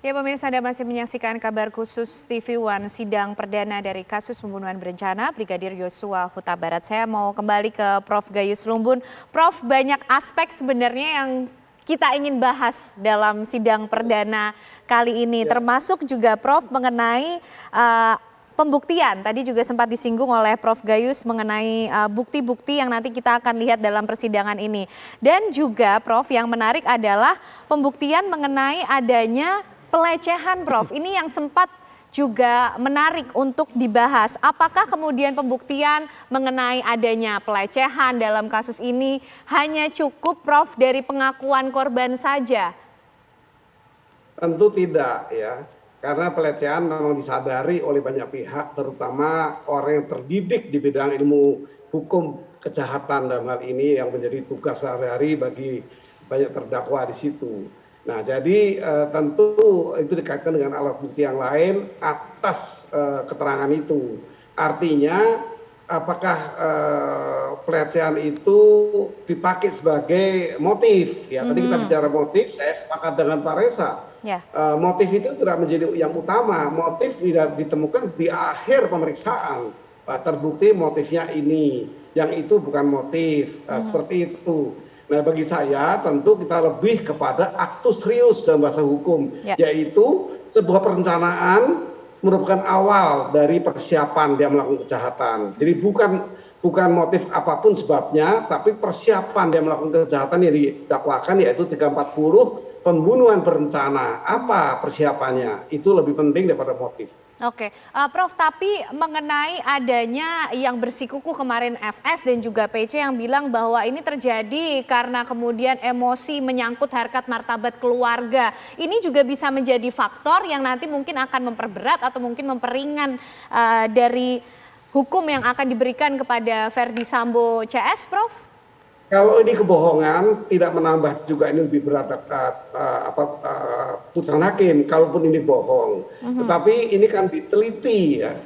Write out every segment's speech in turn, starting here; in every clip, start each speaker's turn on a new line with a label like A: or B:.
A: Ya pemirsa, Anda masih menyaksikan kabar khusus TV One sidang perdana dari kasus pembunuhan berencana Brigadir Yosua Huta Barat. Saya mau kembali ke Prof. Gayus Lumbun. Prof, banyak aspek sebenarnya yang kita ingin bahas dalam sidang perdana kali ini, termasuk juga Prof mengenai pembuktian. Tadi juga sempat disinggung oleh Prof. Gayus mengenai bukti-bukti yang nanti kita akan lihat dalam persidangan ini. Dan juga Prof, yang menarik adalah pembuktian mengenai adanya pelecehan, Prof. Ini yang sempat juga menarik untuk dibahas. Apakah kemudian pembuktian mengenai adanya pelecehan dalam kasus ini hanya cukup, Prof, dari pengakuan korban saja?
B: Tentu tidak ya, karena pelecehan memang disadari oleh banyak pihak, terutama orang yang terdidik di bidang ilmu hukum kejahatan dalam hal ini yang menjadi tugas sehari-hari bagi banyak terdakwa di situ. Nah, jadi tentu itu dikaitkan dengan alat bukti yang lain atas keterangan itu. Artinya apakah pelecehan itu dipakai sebagai motif? Ya, tadi kita bicara motif, saya sepakat dengan Pak Reza. Motif itu tidak menjadi yang utama. Motif tidak ditemukan di akhir pemeriksaan. Terbukti motifnya ini, yang itu bukan motif. Seperti itu. Nah, bagi saya tentu kita lebih kepada aktus reus dalam bahasa hukum, yaitu sebuah perencanaan merupakan awal dari persiapan dia melakukan kejahatan. Jadi bukan motif apapun sebabnya, tapi persiapan dia melakukan kejahatan yang didakwakan, yaitu 340 pembunuhan berencana. Apa persiapannya? Itu lebih penting daripada motif.
A: Oke, Prof, tapi mengenai adanya yang bersikukuh kemarin FS dan juga PC yang bilang bahwa ini terjadi karena kemudian emosi menyangkut harkat martabat keluarga. Ini juga bisa menjadi faktor yang nanti mungkin akan memperberat atau mungkin memperingan dari hukum yang akan diberikan kepada Verdi Sambo CS, Prof?
B: Kalau ini kebohongan, tidak menambah juga ini lebih berat putusan hakim, kalaupun ini bohong. Tetapi ini kan diteliti ya,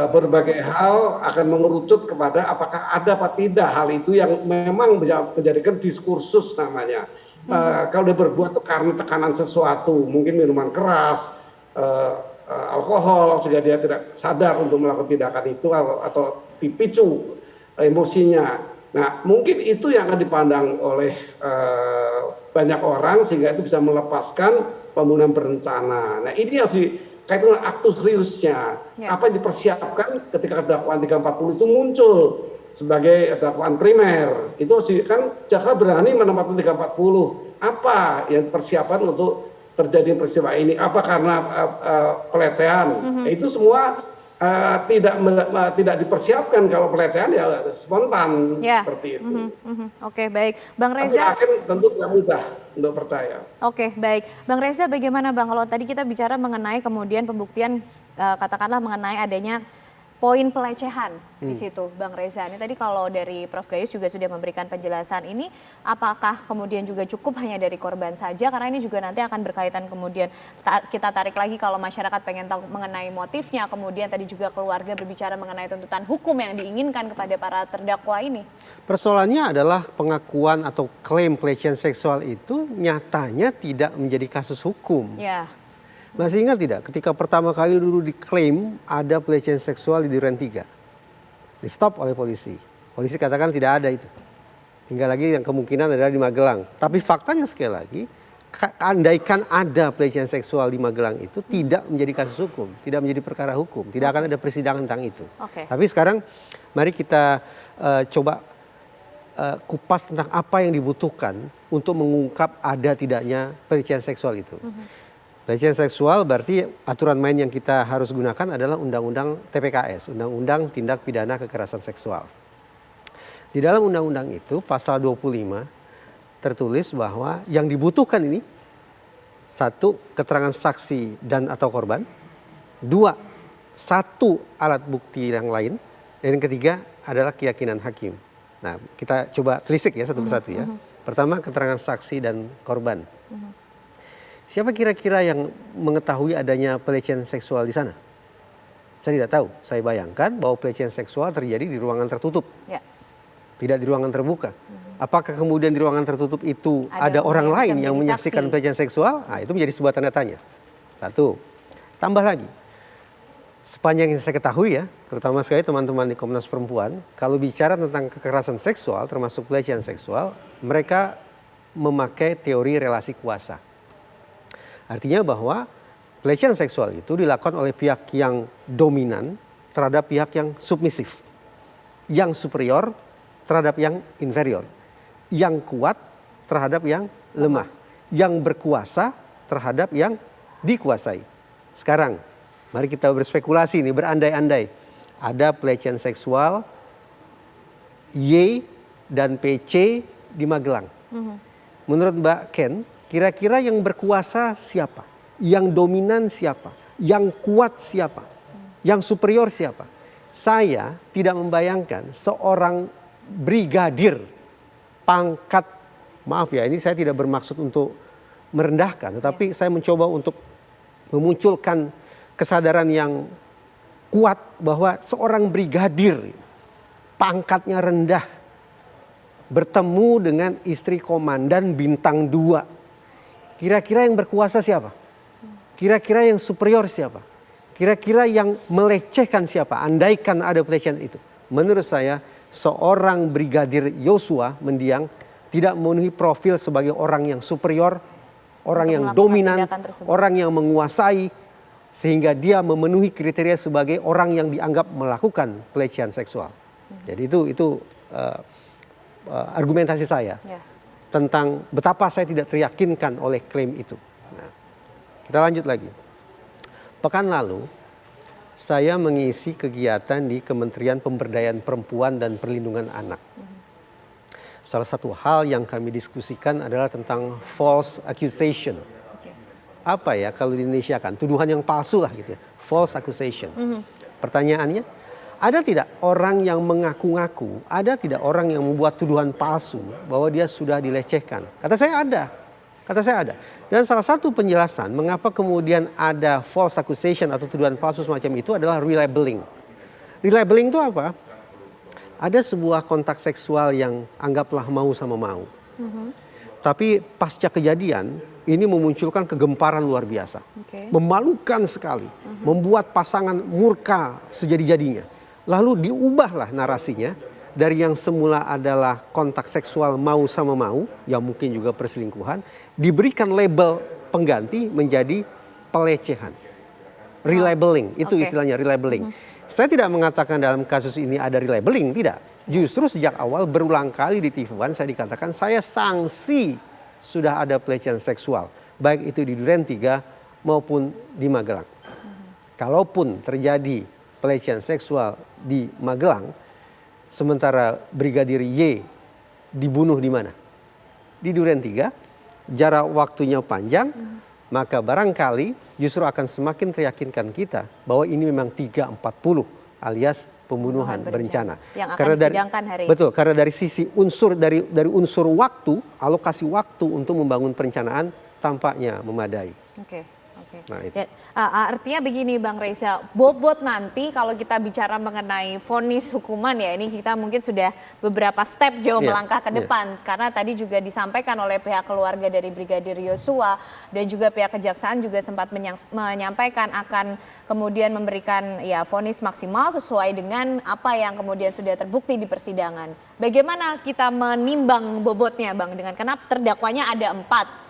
B: berbagai hal akan mengerucut kepada apakah ada apa tidak hal itu yang memang menjadikan diskursus namanya. Kalau dia berbuat itu karena tekanan sesuatu, mungkin minuman keras, alkohol, sehingga dia tidak sadar untuk melakukan tindakan itu atau dipicu emosinya. Nah, mungkin itu yang akan dipandang oleh banyak orang sehingga itu bisa melepaskan pembunuhan berencana. Nah, ini harus dikaitkan dengan aktus reusnya. Apa yang dipersiapkan ketika dakwaan 340 itu muncul sebagai dakwaan primer. Itu kan jaksa berani menempatkan 340. Apa yang persiapan untuk terjadi peristiwa ini? Apa karena pelecehan? Nah, itu semua tidak dipersiapkan. Kalau pelecehan ya spontan seperti itu.
A: Oke, baik, Bang Reza.
B: Tapi hakim tentu tidak mudah untuk percaya.
A: Oke, baik, Bang Reza, bagaimana Bang kalau tadi kita bicara mengenai kemudian pembuktian katakanlah mengenai adanya poin pelecehan di situ, Bang Reza. Ini tadi kalau dari Prof. Gayus juga sudah memberikan penjelasan ini, apakah kemudian juga cukup hanya dari korban saja? Karena ini juga nanti akan berkaitan kemudian kita tarik lagi kalau masyarakat pengen tahu mengenai motifnya, kemudian tadi juga keluarga berbicara mengenai tuntutan hukum yang diinginkan kepada para terdakwa ini.
C: Persoalannya adalah pengakuan atau klaim pelecehan seksual itu nyatanya tidak menjadi kasus hukum. Masih ingat tidak ketika pertama kali dulu diklaim ada pelecehan seksual di Duren 3. Di stop oleh polisi. Polisi katakan tidak ada itu. Hingga lagi yang kemungkinan adalah di Magelang. Tapi faktanya sekali lagi, andaikan ada pelecehan seksual di Magelang itu tidak menjadi kasus hukum, tidak menjadi perkara hukum, tidak akan ada persidangan tentang itu. Tapi sekarang mari kita coba kupas tentang apa yang dibutuhkan untuk mengungkap ada tidaknya pelecehan seksual itu. Pelecehan seksual berarti aturan main yang kita harus gunakan adalah Undang-Undang TPKS, Undang-Undang Tindak Pidana Kekerasan Seksual. Di dalam undang-undang itu pasal 25 tertulis bahwa yang dibutuhkan ini, 1, keterangan saksi dan atau korban, 2, 1 alat bukti yang lain, dan yang ketiga adalah keyakinan hakim. Nah, kita coba telisik ya satu persatu ya. Pertama, keterangan saksi dan korban. Siapa kira-kira yang mengetahui adanya pelecehan seksual di sana? Saya tidak tahu. Saya bayangkan bahwa pelecehan seksual terjadi di ruangan tertutup. Tidak di ruangan terbuka. Apakah kemudian di ruangan tertutup itu ada orang lain yang menyaksikan pelecehan seksual? Nah, itu menjadi sebuah tanda tanya. Satu, tambah lagi. Sepanjang yang saya ketahui ya, terutama sekali teman-teman di Komnas Perempuan, kalau bicara tentang kekerasan seksual, termasuk pelecehan seksual, mereka memakai teori relasi kuasa. Artinya bahwa pelecehan seksual itu dilakukan oleh pihak yang dominan terhadap pihak yang submisif, yang superior terhadap yang inferior, yang kuat terhadap yang lemah, yang berkuasa terhadap yang dikuasai. Sekarang, mari kita berspekulasi nih, berandai-andai. Ada pelecehan seksual Y dan PC di Magelang. Menurut Mbak Ken, kira-kira yang berkuasa siapa? Yang dominan siapa? Yang kuat siapa? Yang superior siapa? Saya tidak membayangkan seorang brigadir pangkat, maaf ya, ini saya tidak bermaksud untuk merendahkan, tetapi saya mencoba untuk memunculkan kesadaran yang kuat bahwa seorang brigadir pangkatnya rendah bertemu dengan istri komandan bintang 2. Kira-kira yang berkuasa siapa? Kira-kira yang superior siapa? Kira-kira yang melecehkan siapa? Andaikan ada pelecehan itu. Menurut saya seorang Brigadir Yosua Mendiang tidak memenuhi profil sebagai orang yang superior, orang yang dominan, orang yang menguasai, sehingga dia memenuhi kriteria sebagai orang yang dianggap melakukan pelecehan seksual. Jadi itu argumentasi saya tentang betapa saya tidak teryakinkan oleh klaim itu. Nah, kita lanjut lagi. Pekan lalu saya mengisi kegiatan di Kementerian Pemberdayaan Perempuan dan Perlindungan Anak. Salah satu hal yang kami diskusikan adalah tentang false accusation. Apa ya kalau di Indonesia kan, tuduhan yang palsu lah gitu ya. False accusation. Pertanyaannya, ada tidak orang yang mengaku-ngaku, ada tidak orang yang membuat tuduhan palsu bahwa dia sudah dilecehkan? Kata saya ada. Kata saya ada. Dan salah satu penjelasan mengapa kemudian ada false accusation atau tuduhan palsu semacam itu adalah relabeling. Relabeling itu apa? Ada sebuah kontak seksual yang anggaplah mau sama mau. Tapi pasca kejadian ini memunculkan kegemparan luar biasa. Memalukan sekali. Membuat pasangan murka sejadi-jadinya. Lalu diubahlah narasinya dari yang semula adalah kontak seksual mau sama mau, yang mungkin juga perselingkuhan, diberikan label pengganti menjadi pelecehan. Relabeling, itu istilahnya relabeling. Saya tidak mengatakan dalam kasus ini ada relabeling, tidak. Justru sejak awal berulang kali di TV One saya dikatakan saya sanksi sudah ada pelecehan seksual. Baik itu di Duren 3 maupun di Magelang. Kalaupun terjadi pelecehan seksual di Magelang, sementara Brigadir Y dibunuh di mana? Di Duren 3, jarak waktunya panjang, maka barangkali justru akan semakin teryakinkan kita bahwa ini memang 340 alias pembunuhan berencana.
A: Yang akan disidangkan hari ini.
C: Betul, karena dari sisi unsur dari unsur waktu, alokasi waktu untuk membangun perencanaan tampaknya memadai. Nah, itu.
A: Artinya begini Bang Reza, bobot nanti kalau kita bicara mengenai vonis hukuman ya, ini kita mungkin sudah beberapa step jauh melangkah ke depan. Karena tadi juga disampaikan oleh pihak keluarga dari Brigadir Yosua dan juga pihak kejaksaan juga sempat menyampaikan akan kemudian memberikan ya vonis maksimal sesuai dengan apa yang kemudian sudah terbukti di persidangan. Bagaimana kita menimbang bobotnya Bang, dengan kenapa terdakwanya ada 4?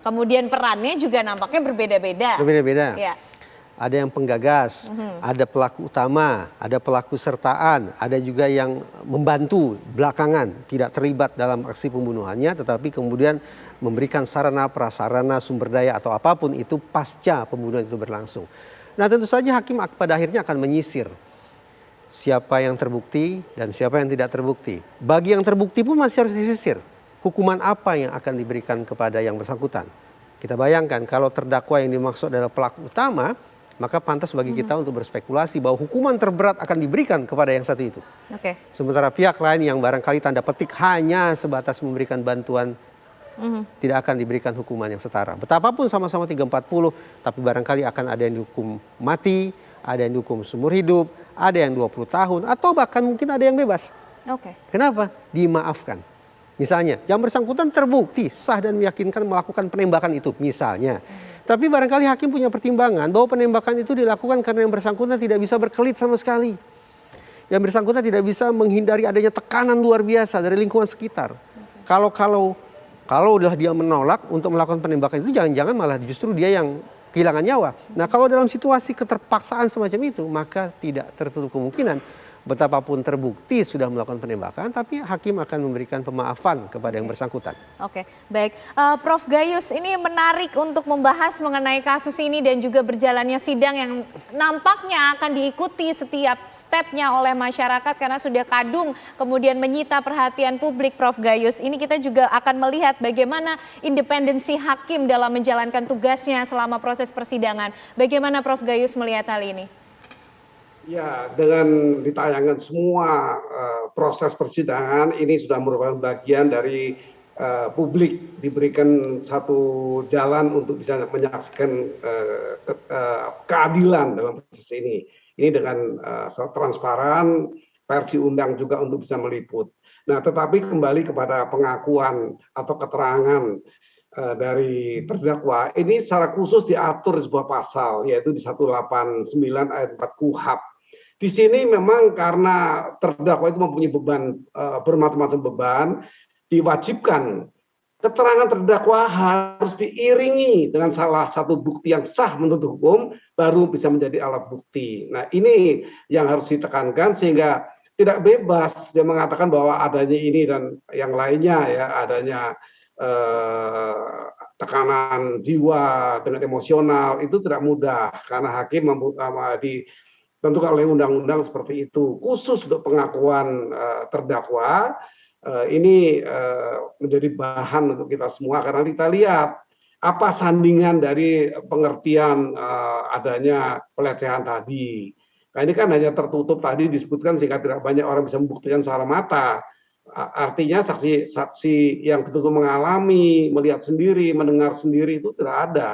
A: Kemudian perannya juga nampaknya berbeda-beda.
C: Berbeda-beda.
A: Ya.
C: Ada yang penggagas, ada pelaku utama, ada pelaku sertaan, ada juga yang membantu belakangan, tidak terlibat dalam aksi pembunuhannya, tetapi kemudian memberikan sarana prasarana sumber daya atau apapun itu pasca pembunuhan itu berlangsung. Nah tentu saja hakim pada akhirnya akan menyisir siapa yang terbukti dan siapa yang tidak terbukti. Bagi yang terbukti pun masih harus disisir. Hukuman apa yang akan diberikan kepada yang bersangkutan? Kita bayangkan kalau terdakwa yang dimaksud adalah pelaku utama, maka pantas bagi kita untuk berspekulasi bahwa hukuman terberat akan diberikan kepada yang satu itu. Sementara pihak lain yang barangkali tanda petik hanya sebatas memberikan bantuan, tidak akan diberikan hukuman yang setara. Betapapun sama-sama 340, tapi barangkali akan ada yang dihukum mati, ada yang dihukum seumur hidup, ada yang 20 tahun, atau bahkan mungkin ada yang bebas. Kenapa? Dimaafkan. Misalnya, yang bersangkutan terbukti sah dan meyakinkan melakukan penembakan itu, misalnya. Tapi barangkali hakim punya pertimbangan bahwa penembakan itu dilakukan karena yang bersangkutan tidak bisa berkelit sama sekali. Yang bersangkutan tidak bisa menghindari adanya tekanan luar biasa dari lingkungan sekitar. Kalau udah dia menolak untuk melakukan penembakan itu, jangan-jangan malah justru dia yang kehilangan nyawa. Nah, kalau dalam situasi keterpaksaan semacam itu, maka tidak tertutup kemungkinan betapapun terbukti sudah melakukan penembakan, tapi hakim akan memberikan pemaafan kepada yang bersangkutan.
A: Oke, baik. Prof Gayus, ini menarik untuk membahas mengenai kasus ini dan juga berjalannya sidang yang nampaknya akan diikuti setiap stepnya oleh masyarakat karena sudah kadung kemudian menyita perhatian publik, Prof Gayus. Ini kita juga akan melihat bagaimana independensi hakim dalam menjalankan tugasnya selama proses persidangan. Bagaimana Prof Gayus melihat hal ini?
B: Ya, dengan ditayangkan semua proses persidangan ini sudah merupakan bagian dari publik diberikan satu jalan untuk bisa menyaksikan keadilan dalam proses ini. Ini dengan transparan, versi undang juga untuk bisa meliput. Nah, tetapi kembali kepada pengakuan atau keterangan dari terdakwa, ini secara khusus diatur di sebuah pasal, yaitu di 189 ayat 4 KUHP. Di sini memang karena terdakwa itu mempunyai beban, bermacam-macam beban, diwajibkan keterangan terdakwa harus diiringi dengan salah satu bukti yang sah menurut hukum, baru bisa menjadi alat bukti. Nah, ini yang harus ditekankan sehingga tidak bebas dia mengatakan bahwa adanya ini dan yang lainnya, ya, adanya tekanan jiwa dengan emosional itu tidak mudah karena hakim ditentukan oleh undang-undang seperti itu. Khusus untuk pengakuan terdakwa ini menjadi bahan untuk kita semua karena kita lihat apa sandingan dari pengertian adanya pelecehan tadi. Nah, ini kan hanya tertutup tadi disebutkan sehingga tidak banyak orang bisa membuktikan secara mata. Artinya saksi-saksi yang betul-betul mengalami, melihat sendiri, mendengar sendiri itu tidak ada.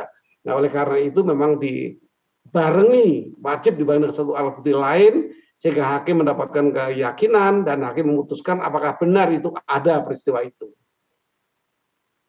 B: Nah, oleh karena itu memang dibarengi, wajib dibarengi dengan satu alat bukti lain sehingga hakim mendapatkan keyakinan dan hakim memutuskan apakah benar itu ada peristiwa itu.